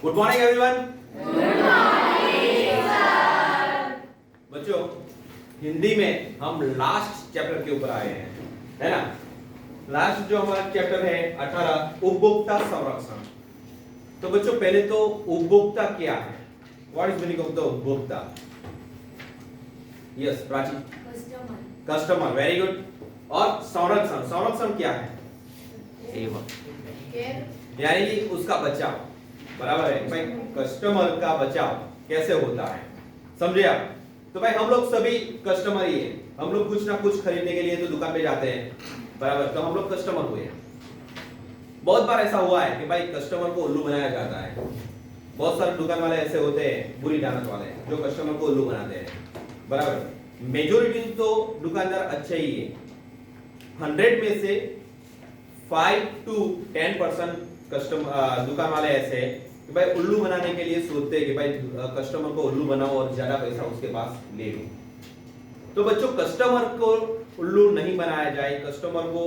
Good morning everyone. बच्चों, हिंदी में हम लास्ट चैप्टर के ऊपर आए हैं, है ना। लास्ट जो हमारा चैप्टर है 18 उपभोक्ता संरक्षण। तो बच्चों, पहले तो उपभोक्ता क्या है? What is meaning of the upbhokta? Yes Prachi. Customer, very good. और संरक्षण, संरक्षण क्या है? यानी कि उसका बचाव, बराबर है भाई। कस्टमर का बचाव कैसे होता है, समझे आप? तो भाई हम लोग सभी कस्टमर ही है। हम लोग कुछ ना कुछ खरीदने के लिए तो दुकान पे जाते हैं, बराबर। तो हम लोग कस्टमर हुए। बहुत बार ऐसा हुआ है कि भाई कस्टमर को उल्लू बनाया जाता है। बहुत सारे दुकान वाले ऐसे होते हैं, बुरी दानत वाले, जो कस्टमर को उल्लू बनाते हैं, बराबर। मेजोरिटी तो दुकानदार अच्छे ही है। 100 में से 5 to 10% कस्टमर दुकान वाले ऐसे हैं कि भाई उल्लू बनाने के लिए सोचते हैं कि भाई कस्टमर को उल्लू बनाओ और ज्यादा पैसा उसके पास ले लो। तो बच्चों, कस्टमर को उल्लू नहीं बनाया जाए, कस्टमर को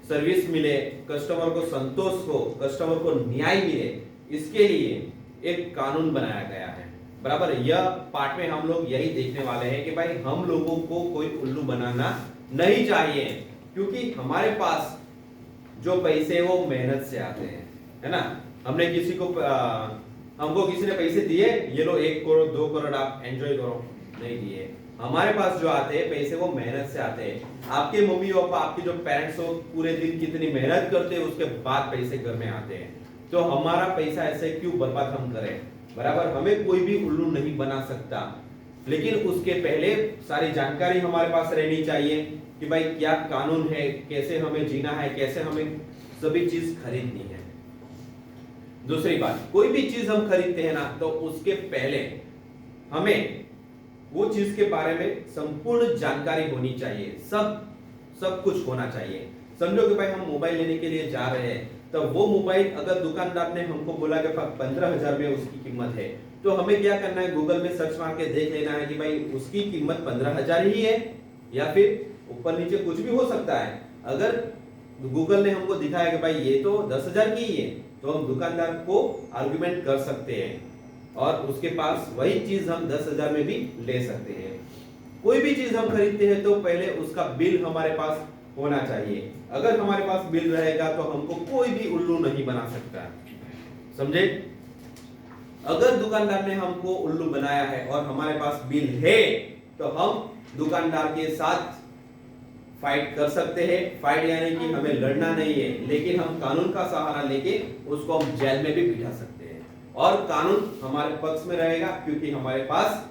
सर्विस मिले, कस्टमर को संतोष हो, कस्टमर को न्याय मिले, इसके लिए एक कानून बनाया गया है, बराबर। यह पार्ट में हम लोग यही देखने वाले हैं कि भाई हम लोगों को कोई उल्लू बनाना नहीं चाहिए, क्योंकि हमारे पास जो पैसे वो मेहनत से आते हैं, है ना। हमने किसी को हमको किसी ने पैसे दिए, ये लो 1 करोड़ 2 करोड़ आप एंजॉय करो, नहीं दिए। हमारे पास जो आते हैं पैसे वो मेहनत से आते हैं। आपके मम्मी पापा, आपके जो पेरेंट्स हो, पूरे दिन कितनी मेहनत करते हैं, उसके बाद पैसे घर में आते हैं। तो हमारा पैसा ऐसे क्यों बर्बाद हम करें, बराबर। हमें कोई भी उल्लू नहीं बना सकता, लेकिन उसके पहले सारी जानकारी हमारे पास रहनी चाहिए कि भाई क्या कानून है, कैसे हमें जीना है, कैसे हमें सभी चीज खरीदनी है। दूसरी बात, कोई भी चीज हम खरीदते हैं ना, तो उसके पहले हमें वो चीज के बारे में संपूर्ण जानकारी होनी चाहिए। सब कुछ होना चाहिए। समझो कि भाई हम मोबाइल लेने के लिए जा रहे हैं, तो वो मोबाइल अगर दुकानदार ने हमको बोला कि 15,000 में उसकी कीमत है, तो हमें क्या करना है, गूगल में सर्च मार के देख लेना है कि भाई उसकी कीमत 15,000 ही है या फिर ऊपर नीचे कुछ भी हो सकता है। अगर गूगल ने हमको दिखाया कि भाई ये तो 10,000 की ही है, तो हम दुकानदार को आर्गुमेंट कर सकते हैं और उसके पास वही चीज हम 10,000 में भी ले सकते हैं। कोई भी चीज हम खरीदते हैं तो पहले उसका बिल हमारे पास होना चाहिए। अगर हमारे पास बिल रहेगा तो हमको कोई भी उल्लू नहीं बना सकता, समझे। अगर दुकानदार ने हमको उल्लू बनाया है और हमारे पास बिल है, तो हम दुकानदार के साथ फाइट कर सकते हैं। फाइट यानी कि हमें लड़ना नहीं है, लेकिन हम कानून का सहारा लेके उसको हम जेल में भी बिठा सकते हैं और कानून हमारे पक्ष में रहेगा, क्योंकि हमारे पास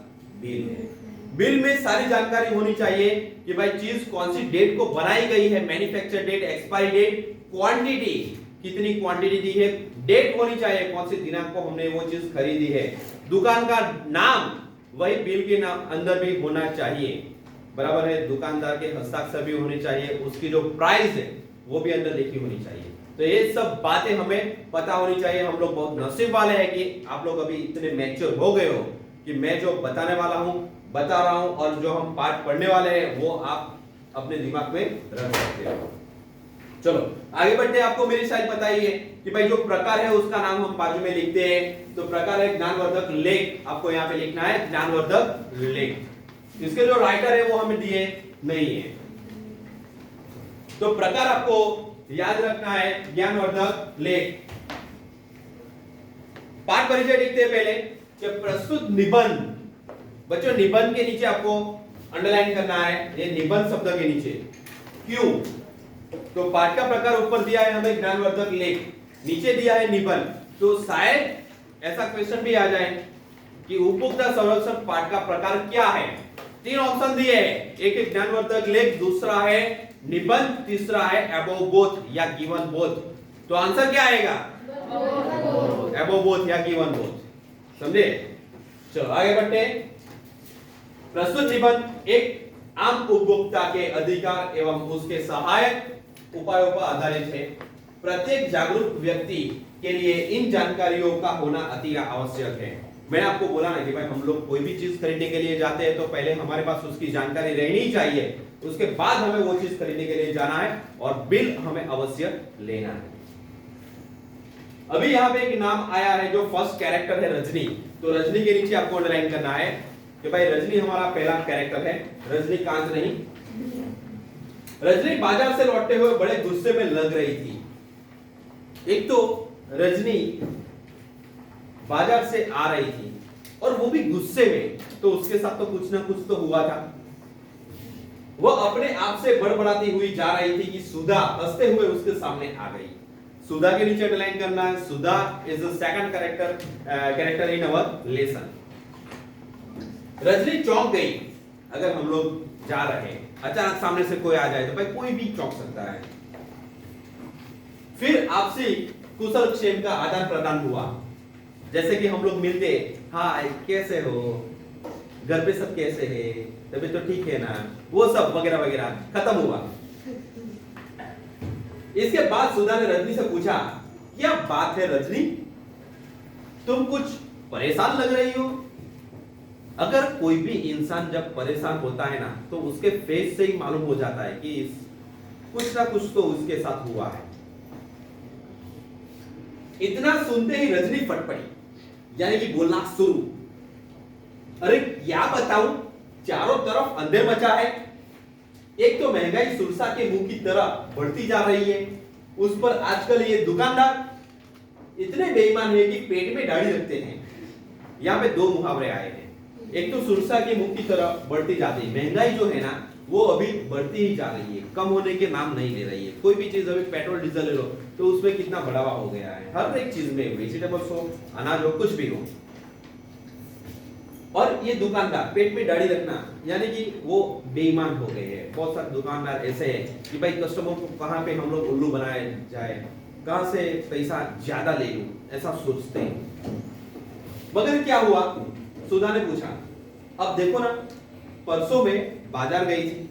बिल है। बिल में सारी जानकारी होनी चाहिए कि भाई चीज कौन सी डेट को बनाई गई है, manufacture date, expiry date, quantity, कितनी क्वांटिटी दी है, डेट होनी चाहिए, कौन सी दिनांक को हमने वो चीज खरीदी है, दुकान का नाम वही बिल के नाम अंदर भी होना चाहिए, बराबर है। दुकानदार के हस्ताक्षर भी होने चाहिए, उसकी जो प्राइस है वो भी अंदर लिखी होनी चाहिए। तो ये सब बातें हमें पता होनी चाहिए। हम लोग बहुत नसीब वाले हैं कि आप लोग अभी इतने मैच्योर हो गए हो कि मैं जो बताने वाला हूं बता रहा हूं, और जो हम पाठ पढ़ने वाले हैं वो आप अपने दिमाग में रख सकते हो। चलो आगे बढ़ते हैं। आपको मेरी स्टाइल पता ही है कि भाई जो प्रकार है उसका नाम हम बाजू में लिखते हैं। तो प्रकार है ज्ञानवर्धक लेख, आपको यहाँ पे लिखना है ज्ञानवर्धक लेख। इसके जो राइटर है वो हमें दिए नहीं है, तो प्रकार आपको याद रखना है ज्ञानवर्धक लेख। पाठ परिचय लिखते हैं पहले कि प्रस्तुत निबंध। बच्चों, निबंध के नीचे आपको अंडरलाइन करना है, ये निबंध शब्द के नीचे। क्यों? तो पाठ का प्रकार ऊपर दिया है हमें ज्ञानवर्धक लेख, नीचे दिया है निबंध। तो शायद ऐसा क्वेश्चन भी आ जाए कि उपभोक्ता संरक्षण पाठ का प्रकार क्या है। 3 ऑप्शन दिए हैं, एक है ज्ञानवर्धक लेख, दूसरा है निबंध, तीसरा है अबोव बोथ या गिवन बोथ। तो आंसर क्या आएगा? अबोव बोथ या गिवन बोथ, समझे। चलो आगे बढ़ते हैं। प्रस्तुत निबंध एक आम उपभोक्ता के अधिकार एवं उसके सहायक उपायों पर आधारित है। प्रत्येक जागरूक व्यक्ति के लिए इन जानकारियों का होना अति आवश्यक है। मैंने आपको बोला ना कि भाई हम लोग कोई भी चीज खरीदने के लिए जाते हैं तो पहले हमारे पास उसकी जानकारी रहनी चाहिए, उसके बाद हमें वो चीज खरीदने के लिए जाना है और बिल हमें अवश्य लेना है। अभी यहाँ पे एक नाम आया है जो फर्स्ट कैरेक्टर है रजनी, तो रजनी के नीचे आपको अंडरलाइन करना है कि भाई रजनी हमारा पहला कैरेक्टर है, रजनीकांत नहीं। रजनी बाजार से लौटते हुए बड़े गुस्से में लग रही थी। एक तो रजनी बाजार से आ रही थी और वो भी गुस्से में, तो उसके साथ तो कुछ ना कुछ तो हुआ था। वह अपने आप से बड़बड़ाती हुई जा रही थी कि सुधा हंसते हुए उसके सामने आ गई। सुधा के नीचे अंडरलाइन करना है, Sudha is the second character in our lesson. Rajni चौंक गई। अगर हम लोग जा रहे हैं, अचानक सामने से कोई आ जाए तो भाई कोई भी चौंक सकता है। फिर आपसी कुशल क्षेम का आदान प्रदान हुआ, जैसे कि हम लोग मिलते, हाय कैसे हो, घर पे सब कैसे है, तभी तो ठीक है ना, वो सब वगैरह वगैरह खत्म हुआ। इसके बाद सुधा ने रजनी से पूछा, क्या बात है रजनी, तुम कुछ परेशान लग रही हो। अगर कोई भी इंसान जब परेशान होता है ना, तो उसके फेस से ही मालूम हो जाता है कि कुछ ना कुछ तो उसके साथ हुआ है। इतना सुनते ही रजनी फट पड़ी, यानी कि बोलना शुरू। अरे क्या बताऊं, चारों तरफ अंधेर मचा है। एक तो महंगाई सुरसा के मुंह की तरह बढ़ती जा रही है, उस पर आजकल ये दुकानदार इतने बेईमान है कि पेट में दाढ़ी रखते हैं। यहाँ पे दो मुहावरे आए हैं, एक तो सुरसा के मुंह की तरह बढ़ती जाती है, महंगाई जो है ना वो अभी बढ़ती ही जा रही है, कम होने के नाम नहीं ले रही है। कोई भी चीज, अभी पेट्रोल डीजल ले लो तो उसमें कितना बढ़ावा हो गया है, हर एक चीज में, वेजिटेबल्स हो, अनाज हो, कुछ भी हो। और ये दुकानदार पेट में दाढ़ी रखना, यानी कि वो बेईमान हो गए हैं। बहुत सारे दुकानदार ऐसे हैं कि भाई कस्टमर को कहां पे हम लोग उल्लू बनाए जाए, कहां से पैसा ज्यादा ले लूं, ऐसा सोचते हैं। मगर क्या हुआ, सुधा ने पूछा, अब देखो ना, परसों में बाजार गई थी,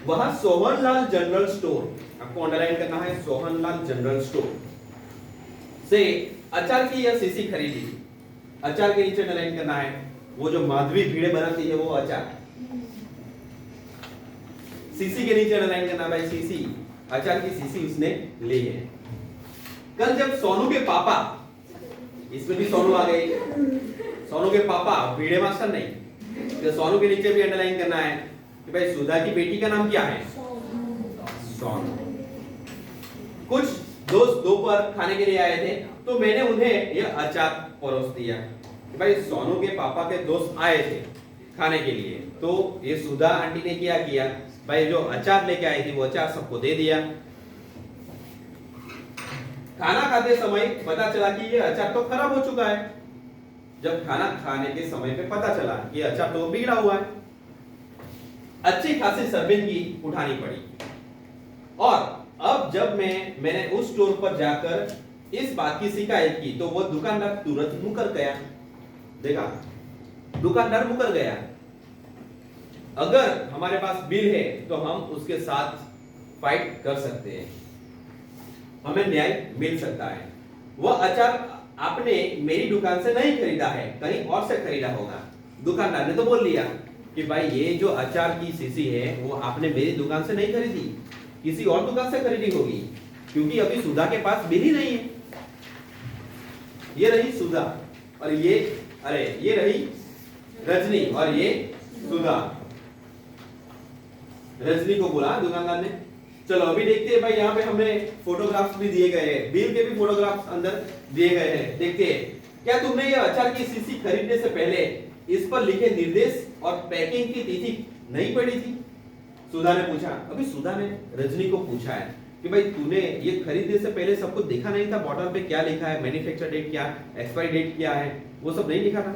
वहां सोहनलाल जनरल स्टोर, आपको अंडरलाइन करना है, सोहनलाल जनरल स्टोर से अचार की यह सीसी खरीदी। अचार के नीचे अंडरलाइन करना है, वो जो माधवी भीड़े बनाती है वो अचार। सीसी के नीचे अंडरलाइन करना भाई, सीसी, अचार की सीसी उसने ली है। कल जब सोनू के पापा, इसमें भी सोनू आ गई, सोनू के पापा भीड़े मास्टर नहीं, तो सोनू के नीचे भी अंडरलाइन करना है कि भाई सुधा की बेटी का नाम क्या है, सोनू। कुछ दोस्त दोपहर खाने के लिए आए थे, तो मैंने उन्हें यह अचार परोस दिया। भाई सोनू के पापा के दोस्त आए थे खाने के लिए, तो ये सुधा आंटी ने क्या किया, भाई जो अचार लेके आई थी वो अचार सबको दे दिया। खाना खाते समय पता चला कि ये अचार तो खराब हो चुका है। जब खाना खाने के समय पे पता चला कि अचार तो बिगड़ा हुआ है, अच्छी खासी शर्मिंदगी उठानी पड़ी। और अब जब मैंने उस स्टोर पर जाकर इस बात की शिकायत की, तो वो दुकानदार तुरंत मुकर गया। देखा, दुकानदार मुकर गया। अगर हमारे पास बिल है तो हम उसके साथ फाइट कर सकते हैं, हमें न्याय मिल सकता है। वह अचार आपने मेरी दुकान से नहीं खरीदा है, कहीं और से खरीदा होगा। दुकानदार ने तो बोल लिया कि भाई ये जो अचार की शीशी है वो आपने मेरी दुकान से नहीं खरीदी, किसी और दुकान से खरीदी होगी, क्योंकि अभी सुधा के पास बिल ही नहीं है। ये रही सुधा और ये रही रजनी और ये सुधा। रजनी को बोला दुकानदार ने, चलो अभी देखते हैं भाई, यहाँ पे हमने फोटोग्राफ्स भी दिए गए हैं, बिल के भी फोटोग्राफ्स अंदर दिए गए हैं, देखते हैं क्या तुमने ये अचार की शीशी खरीदने से पहले इस पर लिखे निर्देश और पैकिंग की तिथि नहीं पढ़ी थी। सुधा ने पूछा। अभी सुधा ने रजनी को पूछा है कि भाई तूने ये खरीदने से पहले सब कुछ देखा नहीं था, बॉटल पे क्या लिखा है, मैन्युफैक्चर डेट क्या, एक्सपायरी डेट क्या है, वो सब नहीं लिखा था।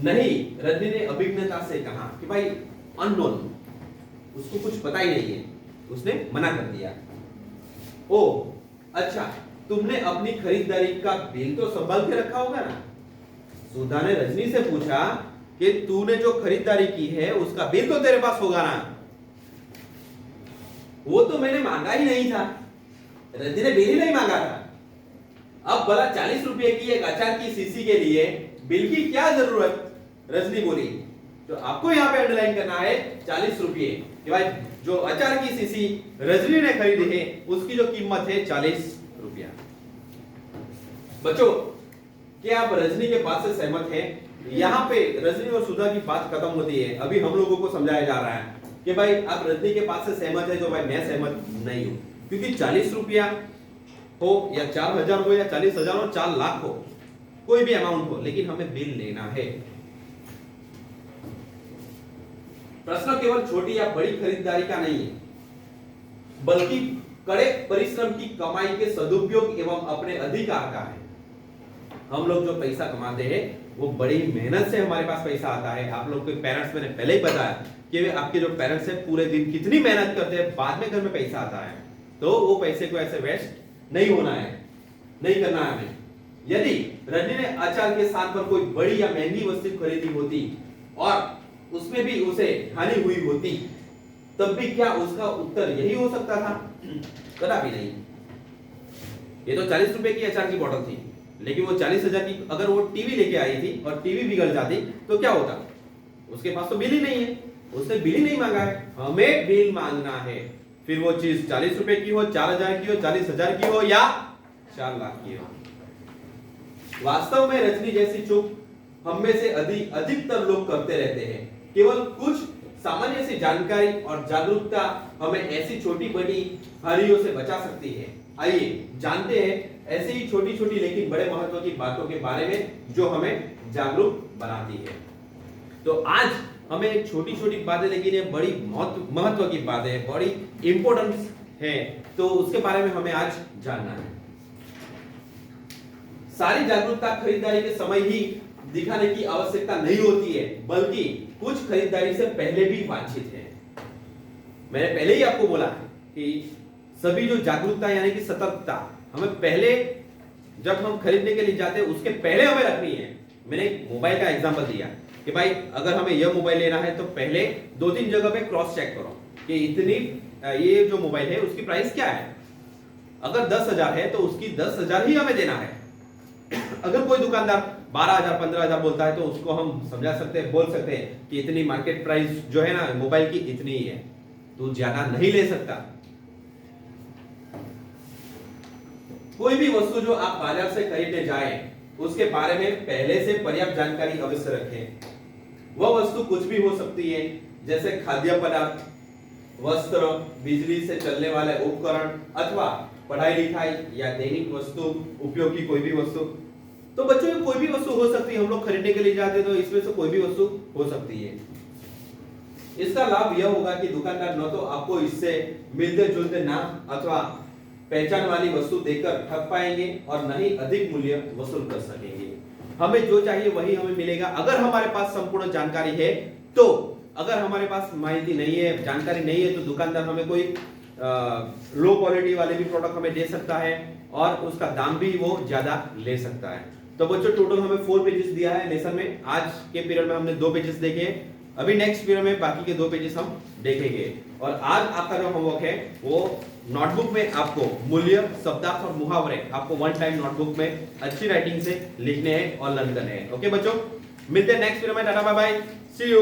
नहीं, रजनी ने अभिज्ञता से कहा कि भाई अननोन, उसको कुछ पता ही नहीं है, उसने मना कर दिया। ओ अच्छा, तुमने अपनी खरीदारी का बिल तो संभाल के रखा होगा ना। सुधा ने रजनी से पूछा कि तूने जो खरीदारी की है उसका बिल तो तेरे पास होगा ना। वो तो मैंने मांगा ही नहीं था, रजनी ने बिल ही नहीं मांगा था। अब भला 40 रुपए की एक अचार की शीशी के लिए बिल की क्या जरूरत, रजनी बोली। तो आपको यहाँ पे अंडरलाइन करना है 40 रुपए, कि भाई जो अचार की शीशी रजनी ने खरीदी है उसकी जो कीमत है 40 रुपया। बच्चों, क्या आप रजनी के बात से सहमत हैं? यहाँ पे रजनी और सुधा की बात खत्म होती है। अभी हम लोगों को समझाया जा रहा है कि भाई आप रजनी के बात से सहमत है, तो भाई मैं सहमत नहीं हूं, क्योंकि 40 रुपया हो या 4,000 हो या 40,000 हो, 4 लाख हो, कोई भी अमाउंट हो, लेकिन हमें बिल लेना है। प्रश्न केवल छोटी या बड़ी खरीदारी का नहीं है, बल्कि कड़े परिश्रम की कमाई के सदुपयोग एवं अपने अधिकार का है। हम लोग जो पैसा कमाते हैं वो बड़ी मेहनत से हमारे पास पैसा आता है। आप लोग के पेरेंट्स, मैंने पहले ही बताया कि वे आपके जो पेरेंट्स हैं पूरे दिन कितनी मेहनत करते हैं, बाद में घर में पैसा आता है। तो वो पैसे को ऐसे वेस्ट नहीं होना है, नहीं करना है हमें। यदि रजनी ने अचार के स्थान पर कोई बड़ी या महंगी वस्तु खरीदी होती और उसमें भी उसे हानि हुई होती, तब भी क्या उसका उत्तर यही हो सकता था? कदापि नहीं। ये तो 40 रुपए की अचार की बोतल थी, लेकिन वो 40,000 की अगर वो टीवी लेके आई थी और टीवी बिगड़ जाती तो क्या होता? उसके पास तो बिल ही नहीं है, उसने बिल ही नहीं मांगा है। हमें बिल मांगना है, फिर वो चीज 40 रुपए की हो, 4,000 की हो, 40,000 की हो या 4 लाख की हो। वास्तव में रजनी जैसी चूक हम में से अधिकतर लोग करते रहते हैं। केवल कुछ सामान्य सी जानकारी और जागरूकता हमें ऐसी छोटी बड़ी हानियों से बचा सकती है। आइए जानते हैं ऐसी ही छोटी छोटी लेकिन बड़े महत्व की बातों के बारे में जो हमें जागरूक बनाती है। तो आज हमें एक छोटी छोटी बातें, लेकिन ये बड़ी महत्व की बातें है, बड़ी इंपॉर्टेंस है, तो उसके बारे में हमें आज जानना है। सारी जागरूकता खरीदारी के समय ही दिखाने की आवश्यकता नहीं होती है, बल्कि कुछ खरीदारी से पहले भी वांछित है। मैंने पहले ही आपको बोला कि सभी जो जागरूकता यानी कि सतर्कता हमें पहले, जब हम खरीदने के लिए जाते हैं उसके पहले हमें रखनी है। मैंने मोबाइल का एग्जांपल दिया कि भाई अगर हमें यह मोबाइल लेना है तो पहले 2-3 जगह पे क्रॉस चेक करो कि इतनी ये जो मोबाइल है उसकी प्राइस क्या है। अगर 10,000 है तो उसकी 10,000 ही हमें देना है। अगर कोई दुकानदार 12,000 15,000 बोलता है तो उसको हम समझा सकते हैं, बोल सकते हैं कि इतनी मार्केट प्राइस जो है ना मोबाइल की इतनी ही है, तो ज्यादा नहीं ले सकता। कोई भी वस्तु जो आप बाजार से खरीदने जाएं, उसके बारे में पहले से पर्याप्त जानकारी अवश्य रखें। वह वस्तु कुछ भी हो सकती है, जैसे खाद्य पदार्थ, वस्त्र, बिजली से चलने वाले उपकरण अथवा पढ़ाई लिखाई या दैनिक वस्तु उपयोग की कोई भी वस्तु। तो बच्चों ये कोई भी वस्तु हो सकती है, हम लोग खरीदने के लिए जाते हैं तो इसमें से कोई भी वस्तु हो सकती है। इसका लाभ यह होगा कि दुकानदार न तो आपको इससे मिलते जुलते नाम अथवा पहचान वाली वस्तु देकर ठग पाएंगे और न ही अधिक मूल्य वसूल कर सकेंगे। हमें जो चाहिए वही हमें मिलेगा अगर हमारे पास संपूर्ण जानकारी है। तो अगर हमारे पास माहिती नहीं है, जानकारी नहीं है, तो दुकानदार हमें कोई लो क्वालिटी वाले भी प्रोडक्ट हमें दे सकता है और उसका दाम भी वो ज्यादा ले सकता है। तो बच्चों टोटल हमें 4 पेजेस दिया है लेसन में। आज के पीरियड में हमने 2 पेजेस देखे, अभी नेक्स्ट पीरियड में बाकी के 2 पेजेस हम देखेंगे। और आज आपका जो होमवर्क है वो नोटबुक में आपको मूल्य, शब्दार्थ और मुहावरे आपको 1 टाइम नोटबुक में अच्छी राइटिंग से लिखने हैं और लर्न करने हैं। ओके बच्चों, मिलते हैं नेक्स्ट वीडियो में। Tata bye bye, see you.